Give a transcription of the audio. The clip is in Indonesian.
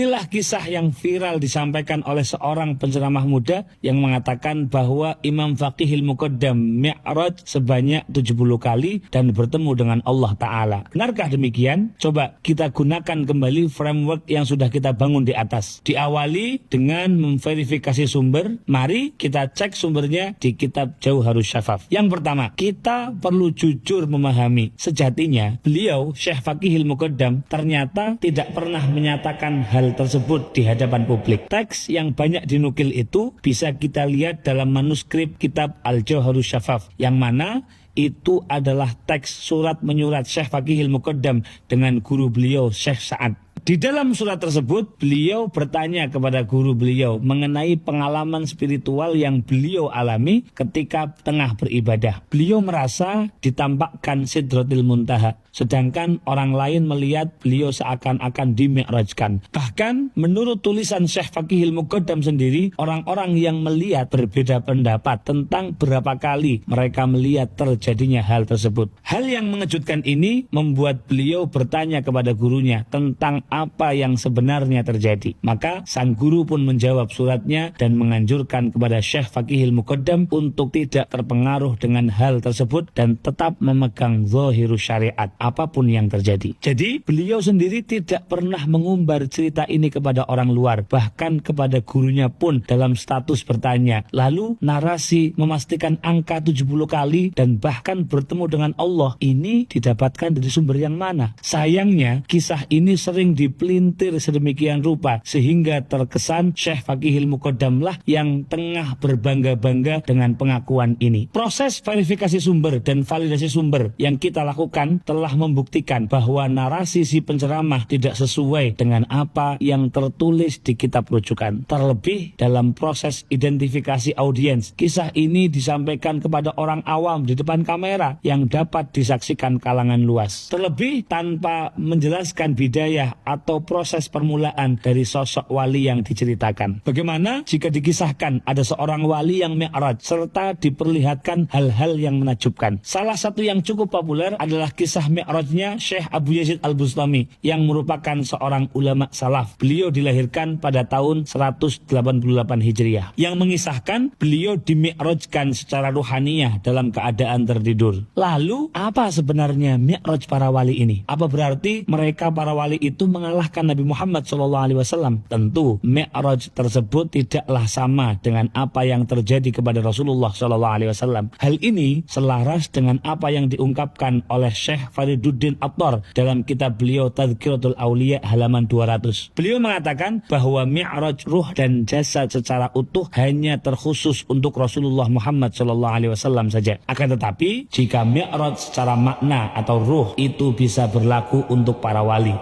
Inilah kisah yang viral disampaikan oleh seorang penceramah muda yang mengatakan bahwa Imam Faqihil Muqaddam Mi'raj sebanyak 70 kali dan bertemu dengan Allah Ta'ala. Benarkah demikian? Coba kita gunakan kembali framework yang sudah kita bangun di atas. Diawali dengan memverifikasi sumber. Mari kita cek sumbernya di kitab Jauharus Syafaf. Yang pertama, kita perlu jujur memahami sejatinya beliau Syekh Faqihil Muqaddam ternyata tidak pernah menyatakan hal tersebut di hadapan publik. Teks yang banyak dinukil itu bisa kita lihat dalam manuskrip kitab Al-Jauharus Syafaf, yang mana itu adalah teks surat menyurat Syekh Faqihil Muqaddam dengan guru beliau Syekh Sa'ad. Di dalam surat tersebut, beliau bertanya kepada guru beliau mengenai pengalaman spiritual yang beliau alami ketika tengah beribadah. Beliau merasa ditampakkan Sidratil Muntaha, sedangkan orang lain melihat beliau seakan-akan dimi'rajkan. Bahkan menurut tulisan Syekh Faqihil Muqaddam sendiri, orang-orang yang melihat berbeda pendapat tentang berapa kali mereka melihat terjadinya hal tersebut. Hal yang mengejutkan ini membuat beliau bertanya kepada gurunya tentang apa yang sebenarnya terjadi. Maka sang guru pun menjawab suratnya dan menganjurkan kepada Syekh Faqihil Muqaddam untuk tidak terpengaruh dengan hal tersebut dan tetap memegang zahirus syariat apapun yang terjadi. Jadi beliau sendiri tidak pernah mengumbar cerita ini kepada orang luar, bahkan kepada gurunya pun dalam status bertanya. Lalu narasi memastikan angka 70 kali dan bahkan bertemu dengan Allah ini didapatkan dari sumber yang mana? Sayangnya kisah ini sering dipelintir sedemikian rupa sehingga terkesan Syekh Faqihil Muqaddam lah yang tengah berbangga-bangga dengan pengakuan ini. Proses verifikasi sumber dan validasi sumber yang kita lakukan telah membuktikan bahwa narasi si penceramah tidak sesuai dengan apa yang tertulis di kitab rujukan. Terlebih dalam proses identifikasi audiens, kisah ini disampaikan kepada orang awam di depan kamera yang dapat disaksikan kalangan luas. Terlebih tanpa menjelaskan bidayah atau proses permulaan dari sosok wali yang diceritakan. Bagaimana jika dikisahkan ada seorang wali yang mi'raj serta diperlihatkan hal-hal yang menakjubkan? Salah satu yang cukup populer adalah kisah mi'rajnya Syekh Abu Yazid Al-Bustami yang merupakan seorang ulama salaf. Beliau dilahirkan pada tahun 188 Hijriah yang mengisahkan beliau dimi'rajkan secara ruhaniyah dalam keadaan tertidur. Lalu apa sebenarnya mi'raj para wali ini? Apa berarti mereka para wali itu mengalahkan Nabi Muhammad SAW? Tentu mi'raj tersebut tidaklah sama dengan apa yang terjadi kepada Rasulullah SAW. Hal ini selaras dengan apa yang diungkapkan oleh Syekh Fariduddin Attar dalam kitab beliau Tadhkiratul Auliya halaman 200. Beliau mengatakan bahwa mi'raj ruh dan jasad secara utuh hanya terkhusus untuk Rasulullah Muhammad SAW saja. Akan tetapi jika mi'raj secara makna atau ruh itu bisa berlaku untuk para wali.